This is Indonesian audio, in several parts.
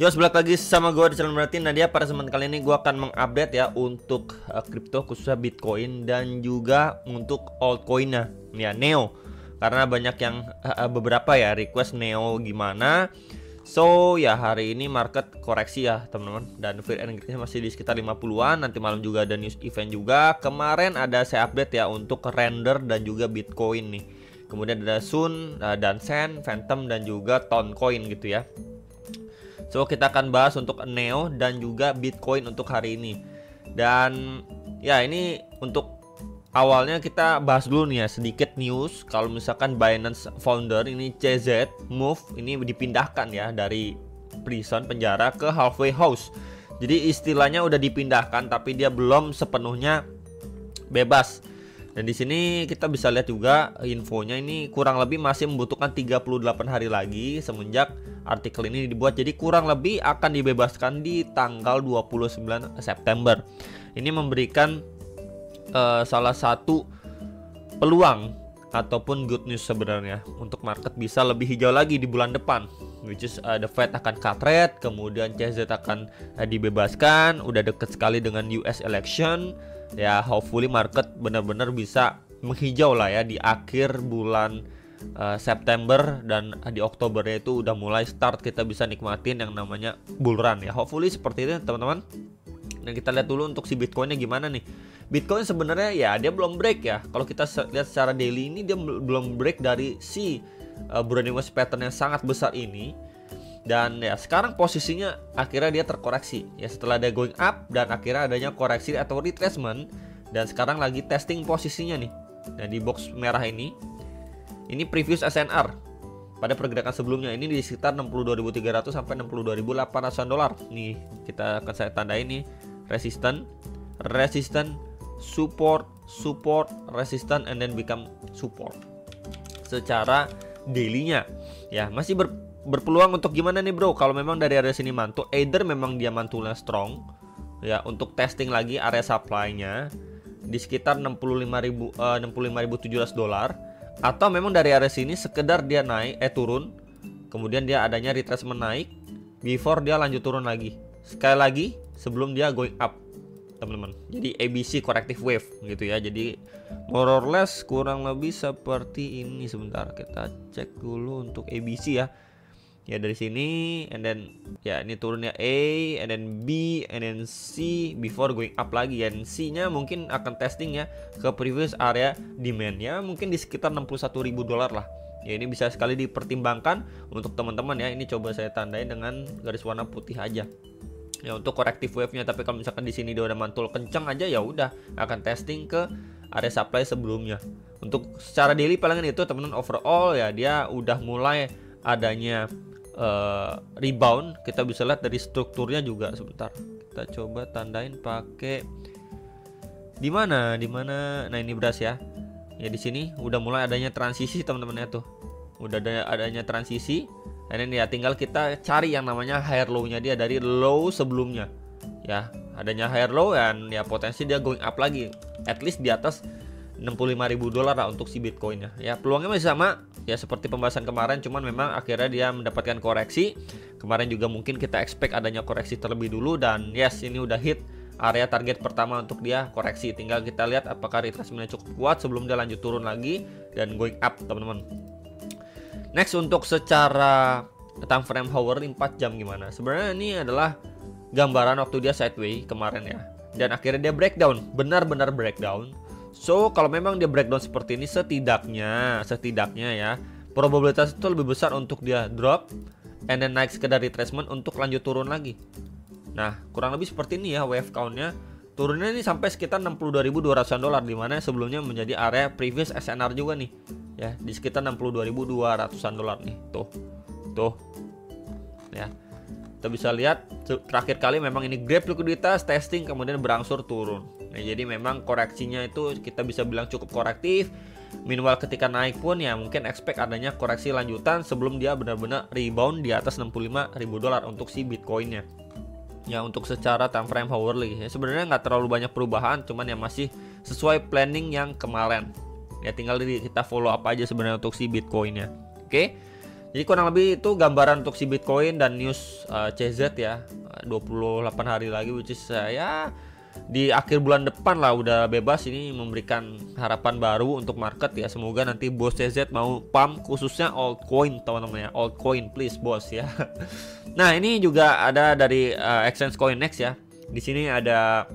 Yo, balik lagi sama gue di channel Berarti. Nah, dia pada kesempatan kali ini gue akan mengupdate ya untuk kripto khususnya Bitcoin dan juga untuk altcoinnya ya, Neo. Karena banyak yang beberapa ya request Neo gimana. So ya hari ini market koreksi ya teman-teman, dan fear and greed masih di sekitar 50-an. Nanti malam juga ada news event juga. Kemarin ada saya update ya untuk render dan juga Bitcoin nih. Kemudian ada Sun, dan Sen, Phantom dan juga Toncoin gitu ya. So kita akan bahas untuk Neo dan juga Bitcoin untuk hari ini. Dan ya ini untuk awalnya kita bahas dulu nih ya sedikit news. Kalau misalkan Binance founder ini CZ Move ini dipindahkan ya dari prison penjara ke halfway house. Jadi istilahnya udah dipindahkan tapi dia belum sepenuhnya bebas. Dan di sini kita bisa lihat juga infonya ini kurang lebih masih membutuhkan 38 hari lagi semenjak artikel ini dibuat. Jadi kurang lebih akan dibebaskan di tanggal 29 September. Ini memberikan salah satu peluang ataupun good news sebenarnya untuk market bisa lebih hijau lagi di bulan depan, which is the Fed akan cut rate, kemudian CZ akan dibebaskan, udah deket sekali dengan US election ya. Hopefully market benar-benar bisa menghijau lah ya di akhir bulan September, dan di Oktobernya itu udah mulai start kita bisa nikmatin yang namanya bull run ya. Hopefully seperti itu teman-teman. Dan kita lihat dulu untuk si Bitcoinnya gimana nih. Bitcoin sebenarnya ya dia belum break ya. Kalau kita lihat secara daily ini dia belum break dari si Brownian West pattern yang sangat besar ini. Dan ya sekarang posisinya akhirnya dia terkoreksi ya setelah dia going up dan akhirnya adanya koreksi atau retracement, dan sekarang lagi testing posisinya nih. Dan di box merah ini previous SNR pada pergerakan sebelumnya ini di sekitar 62.300 sampai 62.800 dolar. Nih kita akan saya tandai ini resistance, support, resistance, and then become support secara daily-nya ya. Masih berpeluang untuk gimana nih bro, kalau memang dari area sini mantul, either memang dia mantulnya strong ya untuk testing lagi area supply-nya di sekitar 65.700 dolar, atau memang dari area sini sekedar dia naik turun, kemudian dia adanya retracement naik before dia lanjut turun lagi sekali lagi sebelum dia going up teman-teman. Jadi ABC corrective wave gitu ya. Jadi more or less kurang lebih seperti ini. Sebentar kita cek dulu untuk ABC ya. Ya dari sini, and then ya ini turunnya A, and then B, and then C before going up lagi. Dan C-nya mungkin akan testing ya ke previous area demand ya, mungkin di sekitar 61.000 dolar lah. Ya ini bisa sekali dipertimbangkan untuk teman-teman ya. Ini coba saya tandai dengan garis warna putih aja. Ya untuk corrective wave-nya, tapi kalau misalkan di sini dia udah mantul kencang aja ya udah akan testing ke area supply sebelumnya. Untuk secara daily palingan itu teman-teman, overall ya dia udah mulai adanya rebound. Kita bisa lihat dari strukturnya juga. Sebentar kita coba tandain pakai di mana. Nah ini beras ya. Ya di sini udah mulai adanya transisi teman-teman ya tuh. Udah adanya transisi. Dan ini ya tinggal kita cari yang namanya higher low-nya dia dari low sebelumnya. Ya, adanya higher low dan ya potensi dia going up lagi at least di atas 65.000 dolar lah untuk si Bitcoinnya. Ya, peluangnya masih sama ya seperti pembahasan kemarin, cuman memang akhirnya dia mendapatkan koreksi. Kemarin juga mungkin kita expect adanya koreksi terlebih dulu, dan yes ini udah hit area target pertama untuk dia koreksi. Tinggal kita lihat apakah retracement-nya cukup kuat sebelum dia lanjut turun lagi dan going up teman-teman. Next untuk secara time frame hour 4 jam gimana? Sebenarnya ini adalah gambaran waktu dia sideways kemarin ya. Dan akhirnya dia breakdown, benar-benar breakdown. So kalau memang dia breakdown seperti ini, setidaknya ya probabilitas itu lebih besar untuk dia drop and then naik sekedar retracement untuk lanjut turun lagi. Nah kurang lebih seperti ini ya wave count-nya. Turunnya ini sampai sekitar 62.200 dolar, dimana sebelumnya menjadi area previous SNR juga nih ya, di sekitar 62.200 dolar nih. Tuh ya, kita bisa lihat terakhir kali memang ini grab likuiditas testing kemudian berangsur turun. Nah jadi memang koreksinya itu kita bisa bilang cukup korektif. Meanwhile ketika naik pun ya mungkin expect adanya koreksi lanjutan sebelum dia benar-benar rebound di atas 65.000 dolar untuk si Bitcoinnya. Ya untuk secara time frame hourly ya sebenarnya nggak terlalu banyak perubahan, cuman yang masih sesuai planning yang kemarin. Ya tinggal kita follow up aja sebenarnya untuk si Bitcoinnya. Oke. Jadi kurang lebih itu gambaran untuk si Bitcoin dan news CZ ya. 28 hari lagi, which is saya di akhir bulan depan lah udah bebas. Ini memberikan harapan baru untuk market ya. Semoga nanti bos CZ mau pump khususnya altcoin teman-teman ya. Altcoin please bos ya. Nah ini juga ada dari exchange CoinEx ya. Di sini ada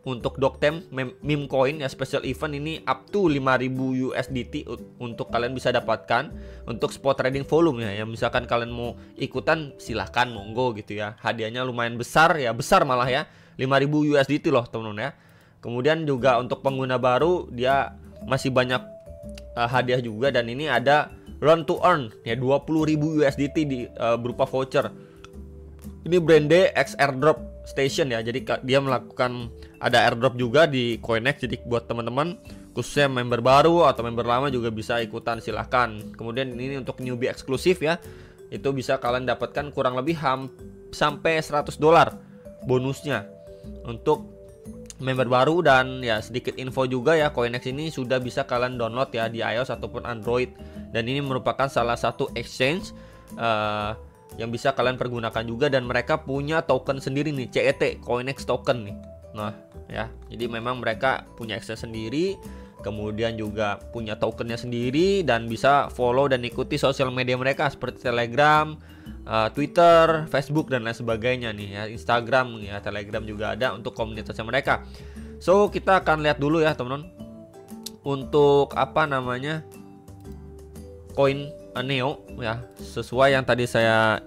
untuk Doktem meme coin ya, special event ini up to 5000 USDT untuk kalian bisa dapatkan untuk spot trading volume ya. Yang misalkan kalian mau ikutan silahkan monggo gitu ya. Hadiahnya lumayan besar ya, besar malah ya. 5000 USDT loh teman-teman ya. Kemudian juga untuk pengguna baru dia masih banyak hadiah juga, dan ini ada run to earn ya 20.000 USDT di berupa voucher. Ini brandnya X Airdrop Station ya. Jadi dia melakukan ada airdrop juga di CoinEx. Jadi buat teman-teman khususnya member baru atau member lama juga bisa ikutan, silahkan. Kemudian ini untuk newbie eksklusif ya. Itu bisa kalian dapatkan kurang lebih sampai $100 bonusnya untuk member baru. Dan ya sedikit info juga ya, CoinEx ini sudah bisa kalian download ya di iOS ataupun Android. Dan ini merupakan salah satu exchange yang bisa kalian pergunakan juga, dan mereka punya token sendiri nih, CET, CoinEx token nih. Nah, ya. Jadi memang mereka punya akses sendiri, kemudian juga punya tokennya sendiri, dan bisa follow dan ikuti sosial media mereka seperti Telegram, Twitter, Facebook dan lain sebagainya nih ya, Instagram ya, Telegram juga ada untuk komunitasnya mereka. So, kita akan lihat dulu ya, teman-teman. Untuk apa namanya? Coin Neo ya, sesuai yang tadi saya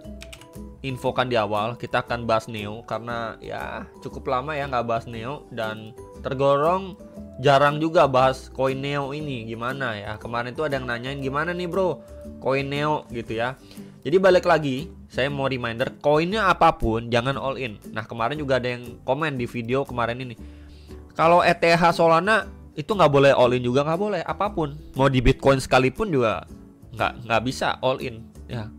infokan di awal, kita akan bahas Neo karena ya cukup lama ya nggak bahas Neo, dan tergolong jarang juga bahas koin Neo ini gimana ya. Kemarin tuh ada yang nanyain gimana nih bro koin Neo gitu ya. Jadi balik lagi, saya mau reminder, koinnya apapun jangan all in. Nah kemarin juga ada yang komen di video kemarin ini, kalau ETH Solana itu nggak boleh all in juga, nggak boleh apapun, mau di Bitcoin sekalipun juga nggak bisa all in ya.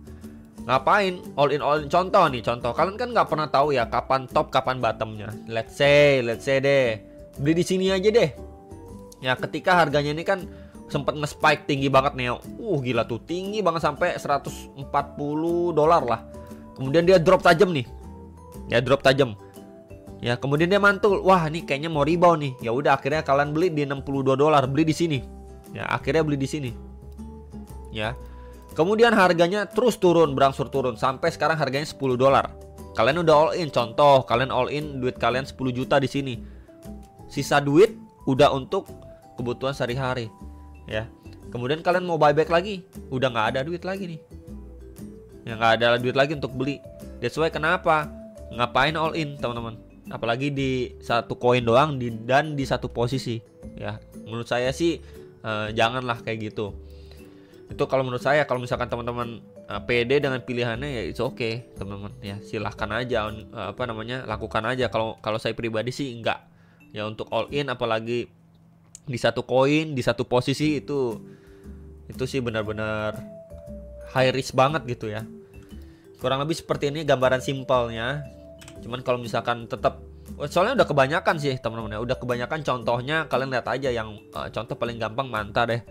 Ngapain all in? Contoh kalian kan nggak pernah tahu ya kapan top kapan bottomnya. Let's say deh beli di sini aja deh ya, ketika harganya ini kan sempat nge-spike tinggi banget Neo, gila tuh, tinggi banget sampai $140 lah. Kemudian dia drop tajam nih ya, ya, kemudian dia mantul, wah ini kayaknya mau rebound nih. Ya udah akhirnya kalian beli di $62, beli di sini ya, akhirnya beli di sini ya. Kemudian harganya terus turun, berangsur turun sampai sekarang harganya $10. Kalian udah all in, contoh kalian all in duit kalian 10 juta di sini. Sisa duit udah untuk kebutuhan sehari-hari ya. Kemudian kalian mau buyback lagi, udah nggak ada duit lagi nih. Ya nggak ada duit lagi untuk beli. That's why kenapa? Ngapain all in, teman-teman? Apalagi di satu koin doang dan di satu posisi ya. Menurut saya sih janganlah kayak gitu. Itu kalau menurut saya. Kalau misalkan teman-teman pede dengan pilihannya ya it's okay teman-teman ya, silahkan aja lakukan aja. Kalau saya pribadi sih enggak ya untuk all in, apalagi di satu koin di satu posisi, itu sih benar-benar high risk banget gitu ya. Kurang lebih seperti ini gambaran simpelnya. Cuman kalau misalkan tetap, soalnya udah kebanyakan sih teman-teman ya, udah kebanyakan. Contohnya kalian lihat aja yang contoh paling gampang Manta deh.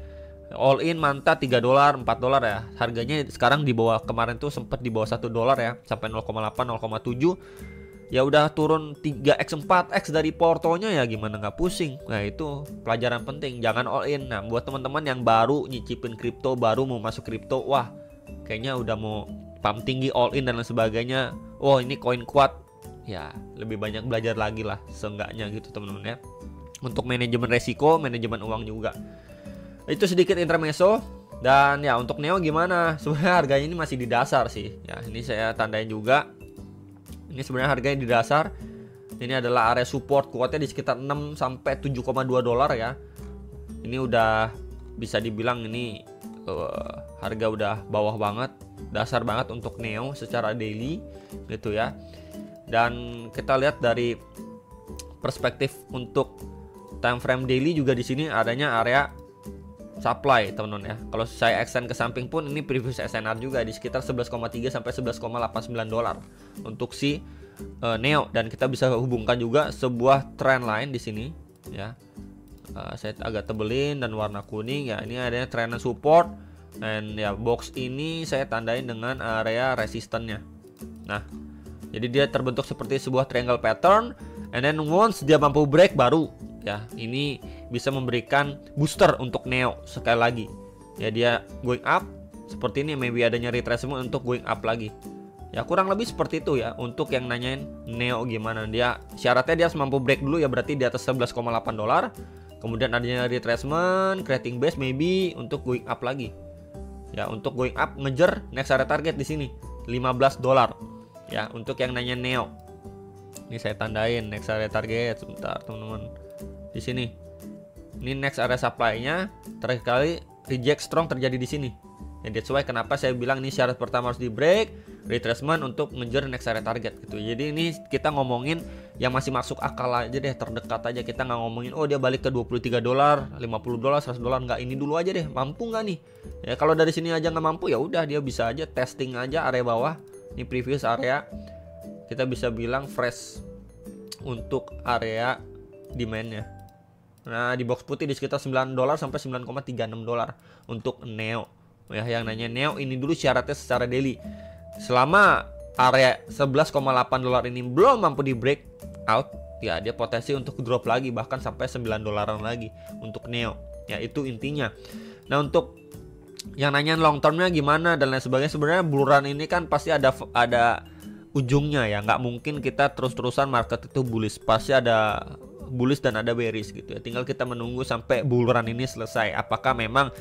All in Manta $3, $4 ya. Harganya sekarang di bawah, kemarin tuh sempat di bawah $1 ya, sampai 0,8, 0,7. Ya udah turun 3x 4x dari portonya ya, gimana nggak pusing. Nah itu pelajaran penting, jangan all in. Nah buat teman-teman yang baru nyicipin kripto, baru mau masuk kripto, wah kayaknya udah mau pump tinggi all in dan lain sebagainya, oh ini koin kuat ya, lebih banyak belajar lagi lah seenggaknya gitu teman-teman ya. Untuk manajemen resiko, manajemen uang juga. Itu sedikit intermezzo. Dan ya untuk Neo gimana? Sebenarnya harganya ini masih di dasar sih. Ya, ini saya tandain juga. Ini sebenarnya harganya di dasar. Ini adalah area support kuatnya di sekitar 6 sampai $7,2 ya. Ini udah bisa dibilang ini harga udah bawah banget, dasar banget untuk Neo secara daily gitu ya. Dan kita lihat dari perspektif untuk time frame daily juga di sini adanya area supply teman-teman ya. Kalau saya extend ke samping pun ini previous SNR juga di sekitar 11,3 sampai $11,89 untuk si Neo, dan kita bisa hubungkan juga sebuah trend line di sini ya. Saya agak tebelin dan warna kuning ya. Ini adanya trend support And ya box ini saya tandain dengan area resistannya. Nah, jadi dia terbentuk seperti sebuah triangle pattern. And then once dia mampu break baru ya ini bisa memberikan booster untuk Neo sekali lagi. Ya dia going up seperti ini, maybe adanya retracement untuk going up lagi. Ya kurang lebih seperti itu ya. Untuk yang nanyain Neo gimana, dia syaratnya dia harus mampu break dulu ya, berarti di atas $11,8. Kemudian adanya retracement, creating base maybe untuk going up lagi. Ya untuk going up ngejar next area target di sini $15. Ya untuk yang nanya Neo. Ini saya tandain next area target sebentar teman-teman. Di sini. Ini next area supply-nya terakhir kali reject strong terjadi di sini. Ya that's why kenapa saya bilang ini syarat pertama harus di break, retracement untuk ngejar next area target gitu. Jadi ini kita ngomongin yang masih masuk akal aja deh, terdekat aja. Kita nggak ngomongin oh dia balik ke $23, $50, $100 nggak, ini dulu aja deh. Mampu nggak nih? Ya kalau dari sini aja nggak mampu ya udah dia bisa aja testing aja area bawah. Ini previous area. Kita bisa bilang fresh untuk area demand-nya. Nah, di box putih di sekitar $9 sampai $9,36 untuk Neo. Ya, yang nanya Neo ini dulu syaratnya secara daily. Selama area $11,8 ini belum mampu di break out, ya dia potensi untuk drop lagi bahkan sampai $9 lagi untuk Neo. Ya, itu intinya. Nah, untuk yang nanya long termnya gimana dan lain sebagainya, sebenarnya bulan ini kan pasti ada ujungnya ya, nggak mungkin kita terus-terusan market itu bullish, pasti ada bullish dan ada bearish gitu ya. Tinggal kita menunggu sampai bull run ini selesai. Apakah memang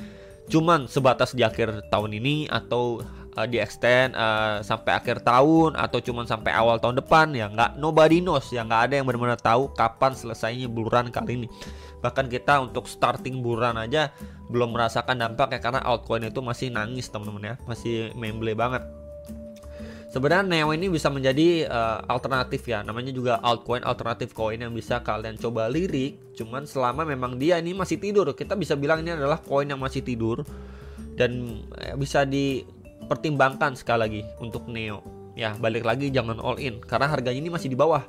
cuman sebatas di akhir tahun ini atau di extend sampai akhir tahun atau cuman sampai awal tahun depan, ya nggak, nobody knows ya, nggak ada yang benar-benar tahu kapan selesainya bull run kali ini. Bahkan kita untuk starting bull run aja belum merasakan dampak ya, karena altcoin itu masih nangis teman-teman ya, masih memble banget. Sebenarnya Neo ini bisa menjadi alternatif ya, namanya juga altcoin, alternatif coin yang bisa kalian coba lirik. Cuman selama memang dia ini masih tidur, kita bisa bilang ini adalah koin yang masih tidur dan bisa dipertimbangkan sekali lagi untuk Neo. Ya balik lagi jangan all in karena harganya ini masih di bawah.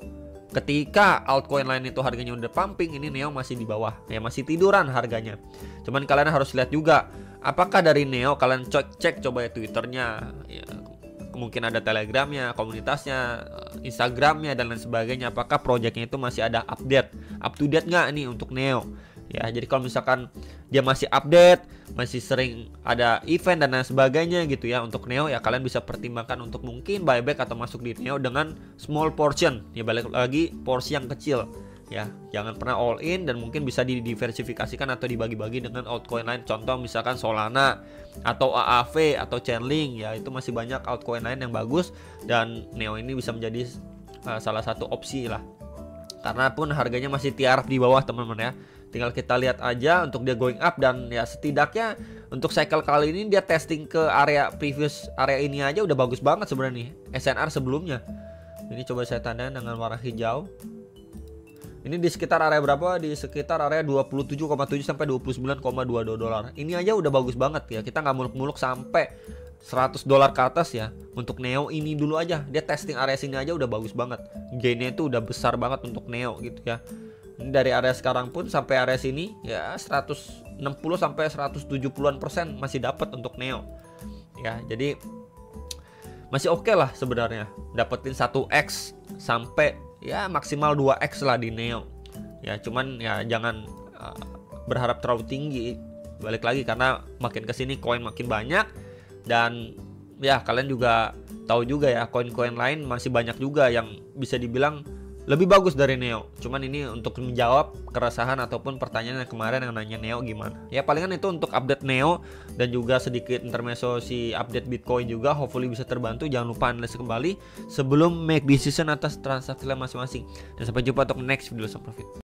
Ketika altcoin lain itu harganya udah pumping, ini Neo masih di bawah, ya masih tiduran harganya. Cuman kalian harus lihat juga apakah dari Neo kalian cek coba ya Twitternya, ya, mungkin ada Telegramnya, komunitasnya, Instagramnya dan lain sebagainya. Apakah proyeknya itu masih ada update, up to date nggak nih untuk Neo? Ya, jadi kalau misalkan dia masih update, masih sering ada event dan lain sebagainya gitu ya untuk Neo, ya kalian bisa pertimbangkan untuk mungkin buyback atau masuk di Neo dengan small portion. Ya balik lagi porsi yang kecil. Ya, jangan pernah all in dan mungkin bisa didiversifikasikan atau dibagi-bagi dengan altcoin lain. Contoh misalkan Solana atau AAV atau Chainlink, ya itu masih banyak altcoin lain yang bagus dan Neo ini bisa menjadi salah satu opsi lah. Karena pun harganya masih tiarap di bawah teman-teman ya. Tinggal kita lihat aja untuk dia going up dan ya setidaknya untuk cycle kali ini dia testing ke area previous area ini aja udah bagus banget sebenarnya nih. SNR sebelumnya. Ini coba saya tandain dengan warna hijau. Ini di sekitar area berapa? Di sekitar area 27,7 sampai $29,22. Ini aja udah bagus banget ya. Kita nggak muluk-muluk sampai $100 ke atas ya. Untuk Neo ini dulu aja. Dia testing area sini aja udah bagus banget. Gainnya itu udah besar banget untuk Neo gitu ya. Ini dari area sekarang pun sampai area sini ya 160 sampai 170% masih dapat untuk Neo. Ya, jadi masih oke lah sebenarnya. Dapetin 1x sampai ya maksimal 2x lah di Neo. Ya cuman ya jangan berharap terlalu tinggi. Balik lagi karena makin kesini koin makin banyak. Dan ya kalian juga tahu juga ya koin-koin lain masih banyak juga yang bisa dibilang lebih bagus dari Neo. Cuman ini untuk menjawab keresahan ataupun pertanyaan yang kemarin yang nanya Neo gimana. Ya palingan itu untuk update Neo dan juga sedikit intermezzo si update Bitcoin juga. Hopefully bisa terbantu. Jangan lupa analisis kembali sebelum make decision atas transaksi masing-masing. Dan sampai jumpa untuk next video. Profit.